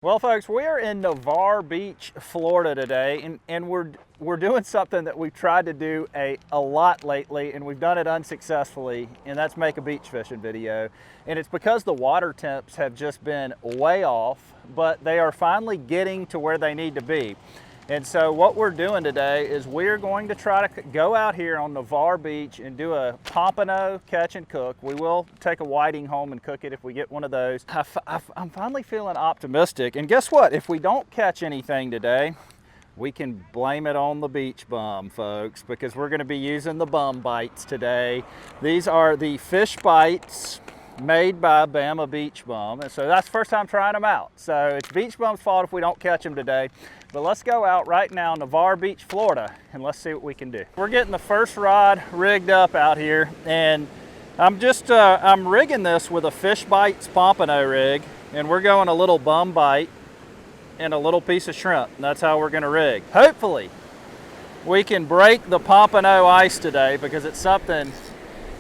Well, folks, we are in Navarre Beach, Florida today, and we're doing something that we've tried to do a lot lately, and we've done it unsuccessfully, and that's make a beach fishing video. And it's because the water temps have just been way off, but they are finally getting to where they need to be. And so what we're doing today is we're going to try to go out here on Navarre Beach and do a pompano catch and cook. We will take a whiting home and cook it if we get one of those. I'm finally feeling optimistic. And guess what? If we don't catch anything today, we can blame it on the beach bum, folks, because we're going to be using the bum bites today. These are the fish bites made by Bama Beach Bum, and so that's the first time trying them out. So it's Beach Bum's fault if we don't catch them today. But let's go out right now, Navarre Beach, Florida, and let's see what we can do. We're getting the first rod rigged up out here, and I'm rigging this with a Fish Bites pompano rig, and we're going a little bum bite and a little piece of shrimp. And that's how we're going to rig. Hopefully, we can break the pompano ice today, because it's something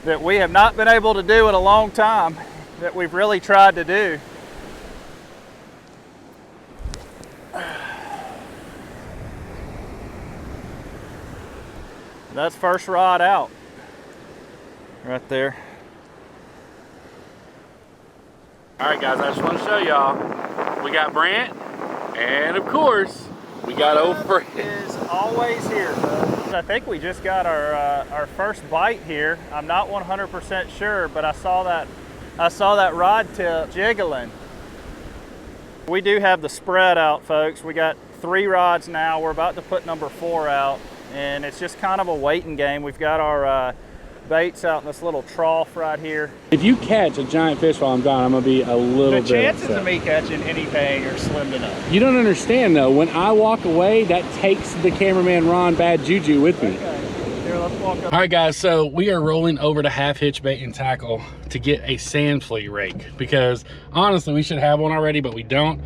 that we have not been able to do in a long time, that we've really tried to do. That's first rod out, right there. All right, guys, I just want to show y'all, we got Brant, and of course, we got old Brant. Is always here, folks. I think we just got our first bite here. I'm not 100% sure, but I saw that rod tip jiggling. We do have the spread out, folks. We got 3 rods now. We're about to put number 4 out, and it's just kind of a waiting game. We've got our baits out in this little trough right here. If you catch a giant fish while I'm gone, I'm gonna be a little bit The chances upset. of me catching anything are slim to none. You don't understand though, when I walk away, that takes the cameraman Ron bad juju with me. Okay, here, let's walk up. All right, guys, so we are rolling over to Half Hitch Bait and Tackle to get a sand flea rake, because honestly, we should have one already, but we don't.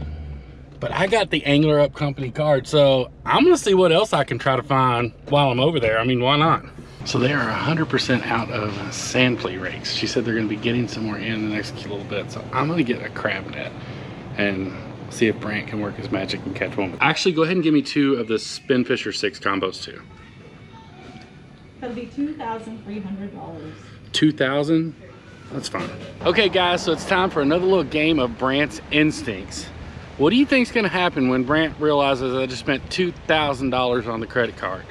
But I got the Angler Up company card, so I'm gonna see what else I can try to find while I'm over there. I mean, why not? So they are 100% out of sand flea rakes. She said they're gonna be getting some more in the next little bit. So I'm gonna get a crab net and see if Brant can work his magic and catch one. Actually, go ahead and give me 2 of the Spin Fisher 6 combos too. That'll be $2,300. 2,000? That's fine. Okay, guys, so it's time for another little game of Brant's Instincts. What do you think's gonna happen when Brant realizes I just spent $2,000 on the credit card?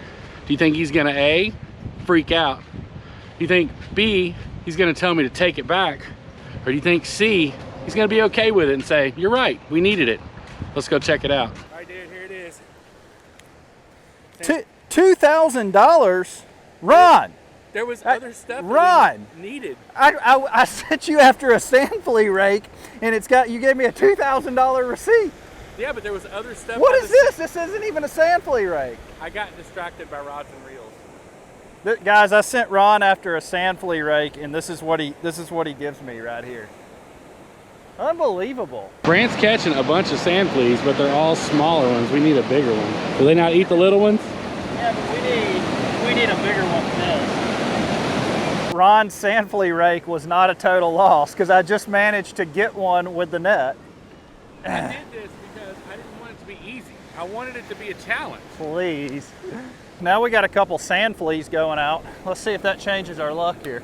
Do you think he's gonna A, freak out? Do you think B, he's gonna tell me to take it back? Or do you think C, he's gonna be okay with it and say, you're right, we needed it. Let's go check it out. All right, dude, here it is. $2,000? Ron! There was other stuff Ron! needed. I sent you after a sand flea rake, and you gave me a $2,000 receipt. Yeah, but there was other stuff. What is this? This isn't even a sand flea rake. I got distracted by rods and reels. Guys, I sent Ron after a sand flea rake, and this is what he gives me right here. Unbelievable. Brant's catching a bunch of sand fleas, but they're all smaller ones. We need a bigger one. Do they not eat the little ones? Yeah, but we need a bigger one than this. Ron's sand flea rake was not a total loss, because I just managed to get one with the net. I did this because I didn't want it to be easy. I wanted it to be a challenge. Please. Now we got a couple sand fleas going out. Let's see if that changes our luck here.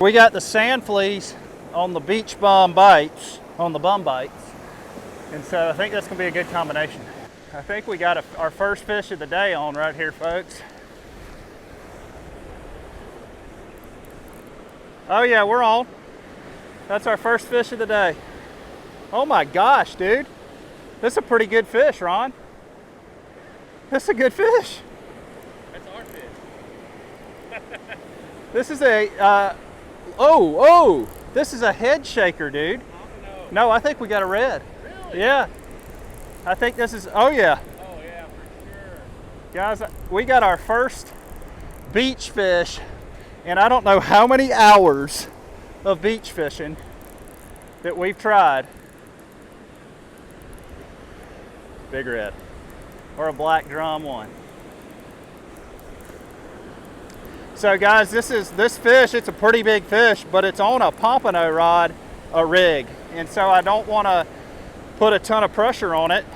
We got the sand fleas on the beach bum bites, and so I think that's gonna be a good combination. I think we got our first fish of the day on right here, folks. Oh yeah, we're on. That's our first fish of the day. Oh my gosh, dude. This is a pretty good fish, Ron. This is a good fish. That's our fish. This is a, this is a head shaker, dude. Oh, No, I think we got a red. Really? Yeah. I think this is, oh yeah. Oh yeah, for sure. Guys, we got our first beach fish, and I don't know how many hours of beach fishing that we've tried. Big red. Or a black drum one. So guys, this fish, it's a pretty big fish, but it's on a pompano rod, a rig. And so I don't want to put a ton of pressure on it.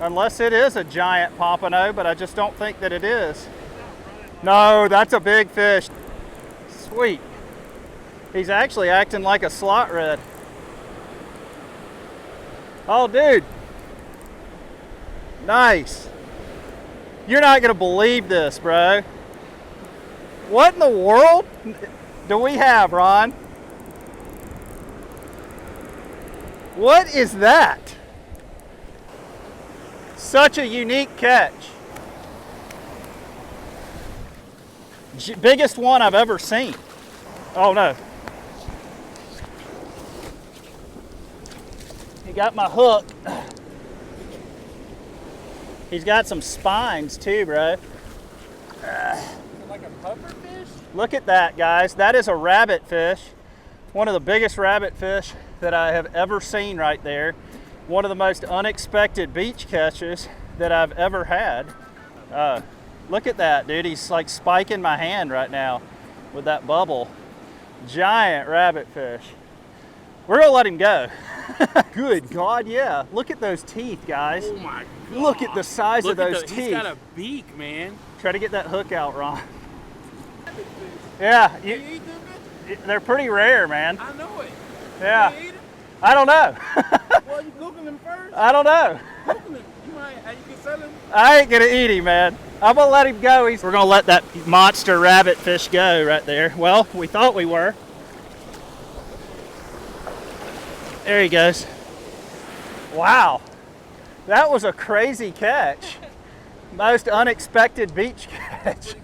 Unless it is a giant pompano, but I just don't think that it is. No, that's a big fish. Sweet. He's actually acting like a slot red. Oh, dude. Nice. You're not gonna believe this, bro. What in the world do we have, Ron? What is that? Such a unique catch. Biggest one I've ever seen. Oh no. He got my hook. He's got some spines too, bro. Like a puffer fish? Look at that, guys. That is a rabbit fish. One of the biggest rabbit fish that I have ever seen right there. One of the most unexpected beach catches that I've ever had. Look at that, dude. He's like spiking my hand right now with that bubble. Giant rabbit fish. We're gonna let him go. Good God, yeah. Look at those teeth, guys. Oh my God. Look at the size of those teeth. He's got a beak, man. Try to get that hook out, Ron. Yeah, You eat them, bitch? they're pretty rare, man. I know it. Yeah. You eat them? I don't know. Well, you cooking them first? I don't know. Cooking them. You can sell them. I ain't gonna eat him, man. I'm gonna let him go. We're gonna let that monster rabbit fish go right there. Well, we thought we were. There he goes. Wow, that was a crazy catch. Most unexpected beach catch.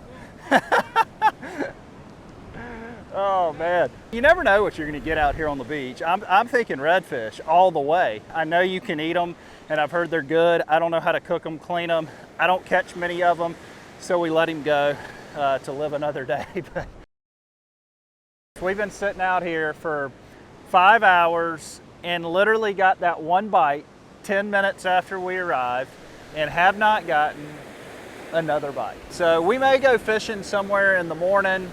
Oh man, you never know what you're gonna get out here on the beach. I'm thinking redfish all the way. I know you can eat them, and I've heard they're good. I don't know how to cook them, clean them. I don't catch many of them, so we let him go to live another day. But we've been sitting out here for 5 hours and literally got that one bite 10 minutes after we arrived and have not gotten another bite. So we may go fishing somewhere in the morning,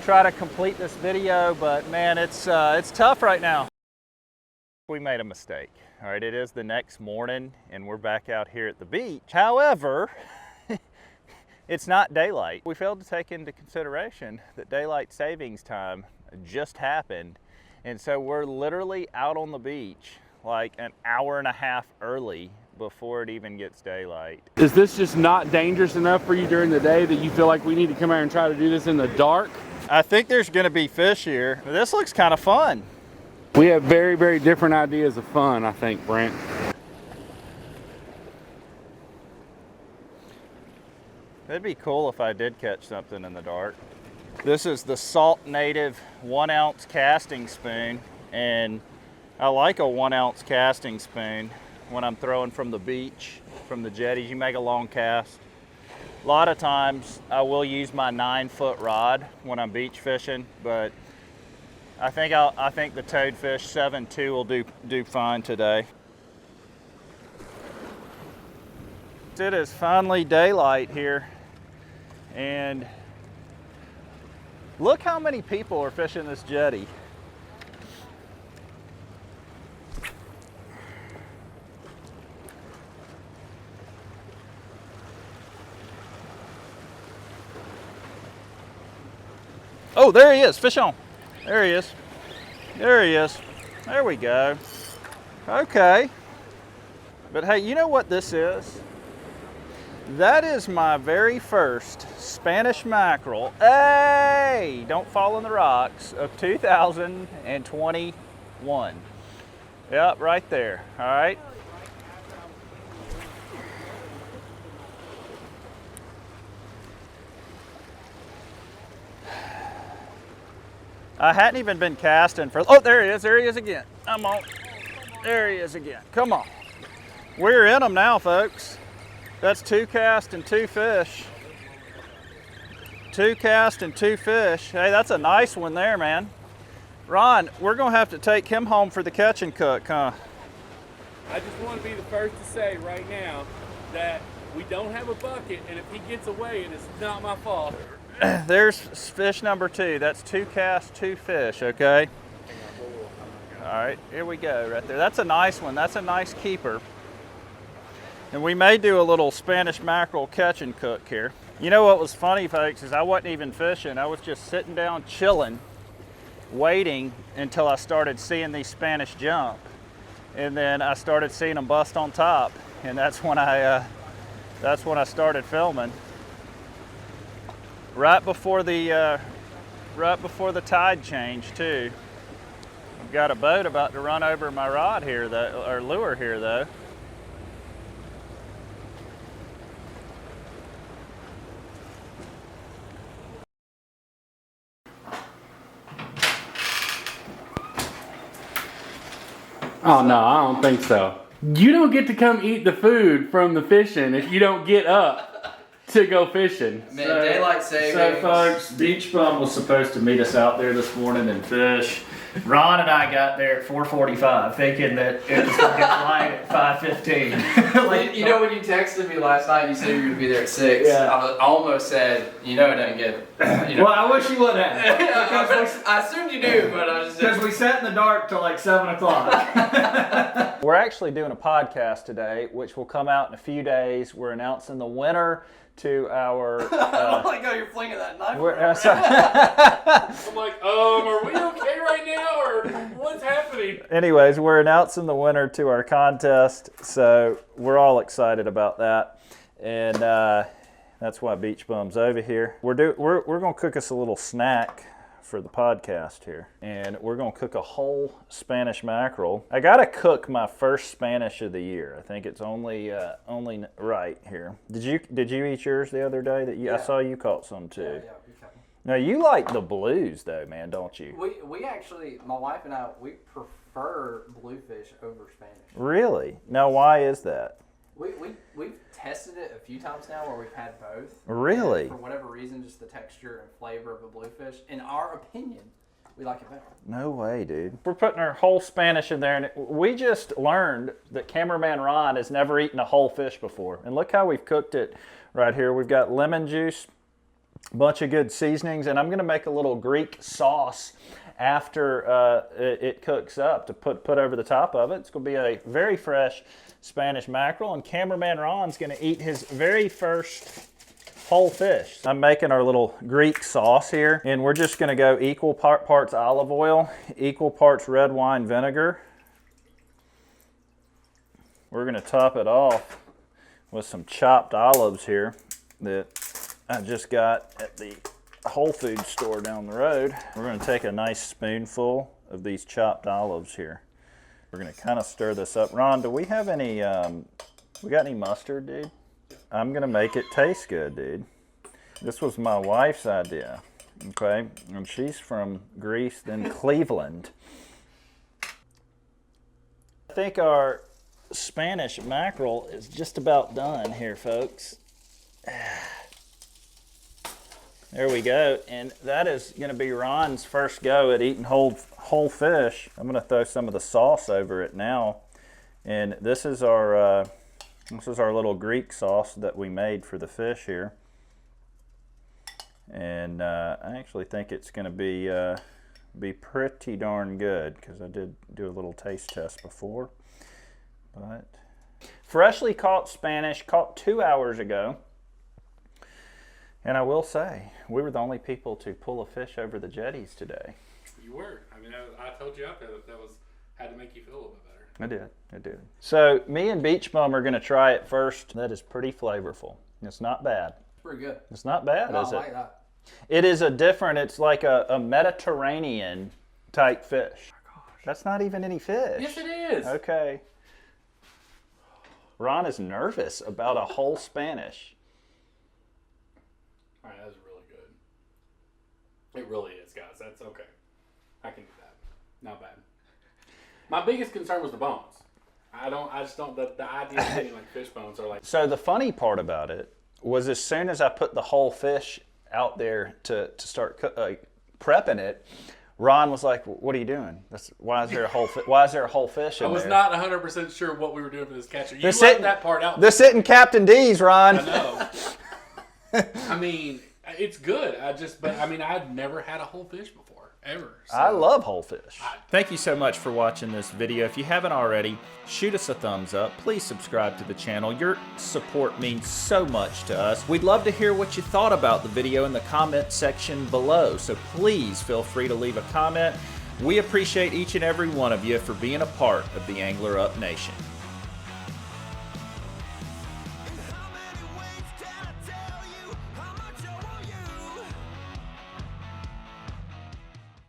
try to complete this video, but man, it's tough right now. We made a mistake. All right, it is the next morning and we're back out here at the beach. However, it's not daylight. We failed to take into consideration that daylight savings time just happened. And so we're literally out on the beach like an hour and a half early before it even gets daylight. Is this just not dangerous enough for you during the day that you feel like we need to come out and try to do this in the dark? I think there's gonna be fish here. This looks kind of fun. We have very, very different ideas of fun, I think, Brent. It'd be cool if I did catch something in the dark. This is the Salt Native 1 ounce casting spoon, and I like a 1 ounce casting spoon when I'm throwing from the beach, from the jetties. You make a long cast. A lot of times I will use my 9-foot rod when I'm beach fishing, but I think the Toadfish 7.2 will do fine today. It is finally daylight here, and look how many people are fishing this jetty. Oh, there he is, fish on. There he is. There he is. There we go. Okay. But hey, you know what this is? That is my very first Spanish mackerel, hey, don't fall in the rocks, of 2021. Yep, right there, all right. I hadn't even been casting for, oh, there he is again. I'm on, there he is again, come on. We're in them now, folks. That's 2 casts and 2 fish. 2 casts and 2 fish. Hey, that's a nice one there, man. Ron, we're gonna have to take him home for the catch and cook, huh? I just want to be the first to say right now that We don't have a bucket, and if he gets away, it is not my fault. There's fish number 2. That's 2 casts, 2 fish, okay? All right, here we go right there. That's a nice one. That's a nice keeper. And we may do a little Spanish mackerel catch and cook here. You know what was funny, folks, is I wasn't even fishing. I was just sitting down chilling, waiting until I started seeing these Spanish jump. And then I started seeing them bust on top. And that's when I started filming. Right before the tide change too. I've got a boat about to run over my rod here, though, or lure here, though. Oh no, I don't think so. You don't get to come eat the food from the fishing if you don't get up to go fishing. Man, daylight savings. So folks, Beach Bum was supposed to meet us out there this morning and fish. Ron and I got there at 4:45 thinking that it was going to get light at 5:15. Like, you know when you texted me last night, you said you were going to be there at 6. Yeah. I almost said, it doesn't get. Well, I wish you would have. I assumed you knew, but I just Because we sat in the dark till like 7 o'clock. We're actually doing a podcast today, which will come out in a few days. We're announcing the winner to our. I don't like how you're flinging that knife. I'm like, are we okay right now, or what's happening? Anyways, we're announcing the winner to our contest, so we're all excited about that, and that's why Beach Bum's over here. We're gonna cook us a little snack for the podcast here, and we're gonna cook a whole Spanish mackerel. I gotta cook my first Spanish of the year. I think it's only right here. Did you eat yours the other day? I saw you caught some too. Yeah, we got them. Now you like the blues though, man, don't you? We actually, my wife and I, we prefer bluefish over Spanish. Really? Now why is that? We've tested it a few times now where we've had both. Really? And for whatever reason, just the texture and flavor of a bluefish, in our opinion, we like it better. No way, dude. We're putting our whole Spanish in there, and we just learned that cameraman Ron has never eaten a whole fish before. And look how we've cooked it right here. We've got lemon juice, a bunch of good seasonings, and I'm gonna make a little Greek sauce after it cooks up to put over the top of it. It's gonna be a very fresh Spanish mackerel, and cameraman Ron's gonna eat his very first whole fish. I'm making our little Greek sauce here, and we're just gonna go equal parts olive oil, equal parts red wine vinegar. We're gonna top it off with some chopped olives here that I just got at the Whole Foods store down the road. We're gonna take a nice spoonful of these chopped olives here. We're gonna kind of stir this up. Ron, do we have any, we got any mustard, dude? I'm gonna make it taste good, dude. This was my wife's idea, okay? And she's from Greece, then Cleveland. I think our Spanish mackerel is just about done here, folks. There we go, and that is going to be Ron's first go at eating whole fish. I'm going to throw some of the sauce over it now, and this is our little Greek sauce that we made for the fish here. And I actually think it's going to be pretty darn good because I did do a little taste test before. But freshly caught Spanish, caught 2 hours ago. And I will say, we were the only people to pull a fish over the jetties today. You were. I mean, I told you out there that had to make you feel a little bit better. I did. So me and Beach Bum are going to try it first. That is pretty flavorful. It's not bad. It's pretty good. It's not bad, No, is I it? like that. It is it's like a Mediterranean type fish. Oh my gosh. That's not even any fish. Yes, it is. Okay. Ron is nervous about a whole Spanish. All right, that's really good. It really is, guys. That's okay. I can do that. Not bad. My biggest concern was the bones. I just don't, the idea of getting like fish bones are like. So the funny part about it was as soon as I put the whole fish out there to start prepping it, Ron was like, "What are you doing? Why is there a whole fish in I was there?" not 100% sure what we were doing for this catcher. You They're left sitting, that part out. They're sitting Captain D's, Ron. I know. I mean, it's good. I've never had a whole fish before, ever. So. I love whole fish. Thank you so much for watching this video. If you haven't already, shoot us a thumbs up. Please subscribe to the channel. Your support means so much to us. We'd love to hear what you thought about the video in the comment section below, so please feel free to leave a comment. We appreciate each and every one of you for being a part of the Angler Up Nation.